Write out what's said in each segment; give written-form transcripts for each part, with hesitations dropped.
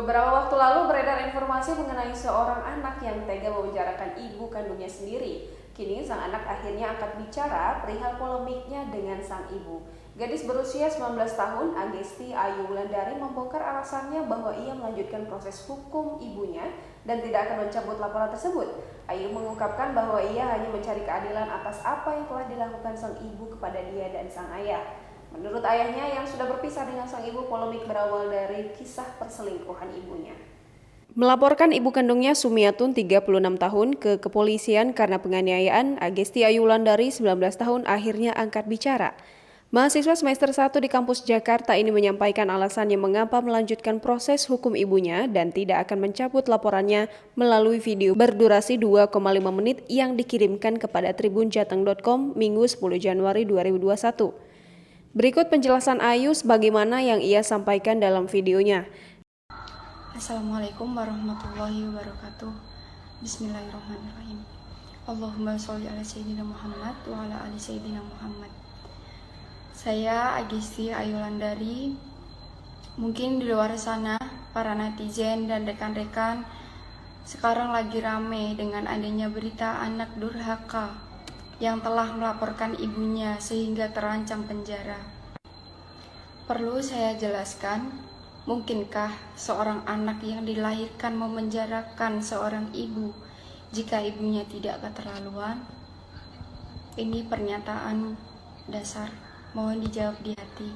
Beberapa waktu lalu beredar informasi mengenai seorang anak yang tega memenjarakan ibu kandungnya sendiri. Kini sang anak akhirnya angkat bicara perihal polemiknya dengan sang ibu. Gadis berusia 19 tahun, Agesti Ayu Wulandari, membongkar alasannya bahwa ia melanjutkan proses hukum ibunya dan tidak akan mencabut laporan tersebut. Ayu mengungkapkan bahwa ia hanya mencari keadilan atas apa yang telah dilakukan sang ibu kepada dia dan sang ayah. Menurut ayahnya yang sudah berpisah dengan sang ibu, polemik berawal dari kisah perselingkuhan ibunya. Melaporkan ibu kandungnya Sumiatun 36 tahun ke kepolisian karena penganiayaan, Agesti Ayu Wulandari 19 tahun akhirnya angkat bicara. Mahasiswa semester 1 di kampus Jakarta ini menyampaikan alasannya mengapa melanjutkan proses hukum ibunya dan tidak akan mencabut laporannya melalui video berdurasi 2,5 menit yang dikirimkan kepada tribunjateng.com Minggu 10 Januari 2021. Berikut penjelasan Ayu sebagaimana yang ia sampaikan dalam videonya. Assalamualaikum warahmatullahi wabarakatuh. Bismillahirrahmanirrahim. Allahumma sholli ala sayyidina Muhammad wa ala ali sayyidina Muhammad. Saya Agesti Ayu Wulandari. Mungkin di luar sana para netizen dan rekan-rekan sekarang lagi rame dengan adanya berita anak durhaka yang telah melaporkan ibunya sehingga terancam penjara. Perlu saya jelaskan, mungkinkah seorang anak yang dilahirkan memenjarakan seorang ibu jika ibunya tidak keterlaluan? Ini pernyataan dasar, mohon dijawab di hati.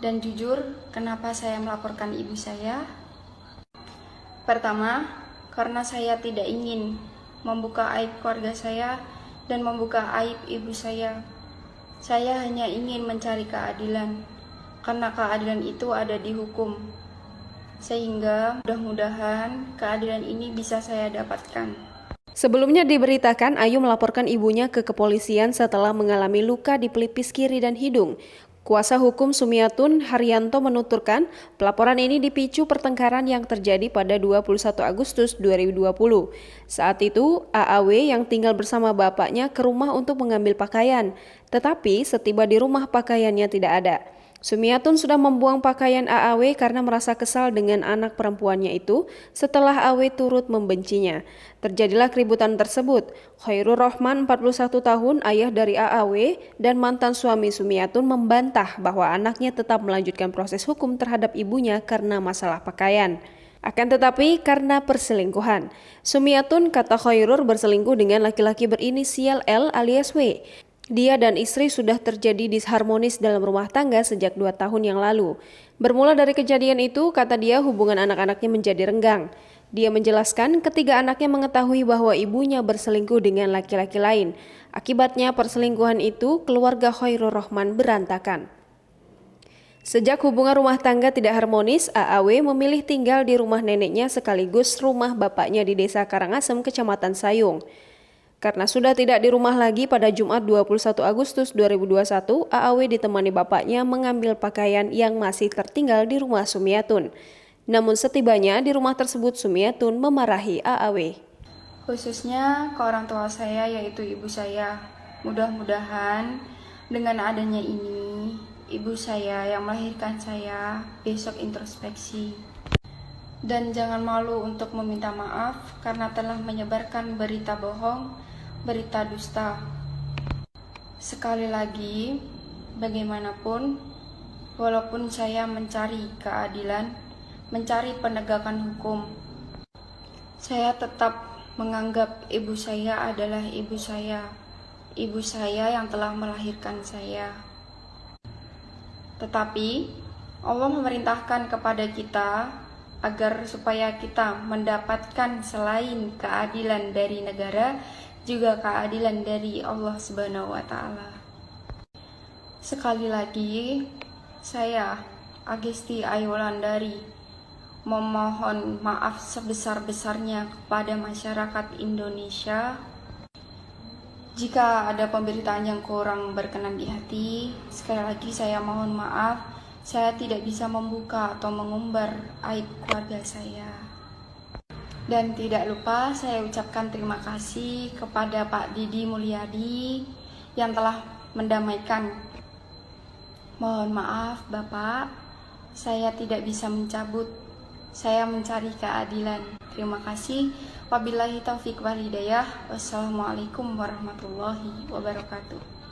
Dan jujur, kenapa saya melaporkan ibu saya? Pertama, karena saya tidak ingin membuka aib keluarga saya dan membuka aib ibu saya. Saya hanya ingin mencari keadilan, karena keadilan itu ada di hukum. Sehingga mudah-mudahan keadilan ini bisa saya dapatkan. Sebelumnya diberitakan Ayu melaporkan ibunya ke kepolisian setelah mengalami luka di pelipis kiri dan hidung. Kuasa hukum Sumiatun, Haryanto, menuturkan pelaporan ini dipicu pertengkaran yang terjadi pada 21 Agustus 2020. Saat itu, AAW yang tinggal bersama bapaknya ke rumah untuk mengambil pakaian, tetapi setiba di rumah pakaiannya tidak ada. Sumiatun sudah membuang pakaian AAW karena merasa kesal dengan anak perempuannya itu setelah AW turut membencinya. Terjadilah keributan tersebut. Khairul Rohman, 41 tahun, ayah dari AAW dan mantan suami Sumiatun, membantah bahwa anaknya tetap melanjutkan proses hukum terhadap ibunya karena masalah pakaian. Akan tetapi karena perselingkuhan. Sumiatun, kata Khairul, berselingkuh dengan laki-laki berinisial L alias W. Dia dan istri sudah terjadi disharmonis dalam rumah tangga sejak 2 tahun yang lalu. Bermula dari kejadian itu, kata dia, hubungan anak-anaknya menjadi renggang. Dia menjelaskan ketiga anaknya mengetahui bahwa ibunya berselingkuh dengan laki-laki lain. Akibatnya perselingkuhan itu, keluarga Khairul Rohman berantakan. Sejak hubungan rumah tangga tidak harmonis, AAW memilih tinggal di rumah neneknya sekaligus rumah bapaknya di Desa Karangasem, Kecamatan Sayung. Karena sudah tidak di rumah lagi, pada Jumat 21 Agustus 2021, AAW ditemani bapaknya mengambil pakaian yang masih tertinggal di rumah Sumiatun. Namun setibanya di rumah tersebut, Sumiatun memarahi AAW. Khususnya ke orang tua saya, yaitu ibu saya. Mudah-mudahan dengan adanya ini, ibu saya yang melahirkan saya besok introspeksi. Dan jangan malu untuk meminta maaf karena telah menyebarkan berita bohong, berita dusta. Sekali lagi, bagaimanapun, walaupun saya mencari keadilan, mencari penegakan hukum, saya tetap menganggap ibu saya adalah ibu saya yang telah melahirkan saya. Tetapi, Allah memerintahkan kepada kita agar supaya kita mendapatkan selain keadilan dari negara, juga keadilan dari Allah Subhanahu wa Ta'ala. Sekali lagi, saya Agesti Ayu Wulandari memohon maaf sebesar-besarnya kepada masyarakat Indonesia. Jika ada pemberitaan yang kurang berkenan di hati, sekali lagi saya mohon maaf. Saya tidak bisa membuka atau mengumbar aib keluarga saya. Dan tidak lupa saya ucapkan terima kasih kepada Pak Didi Mulyadi yang telah mendamaikan. Mohon maaf Bapak, saya tidak bisa mencabut Saya mencari keadilan. Terima kasih. Wabillahi taufiq wal hidayah. Wassalamualaikum warahmatullahi wabarakatuh.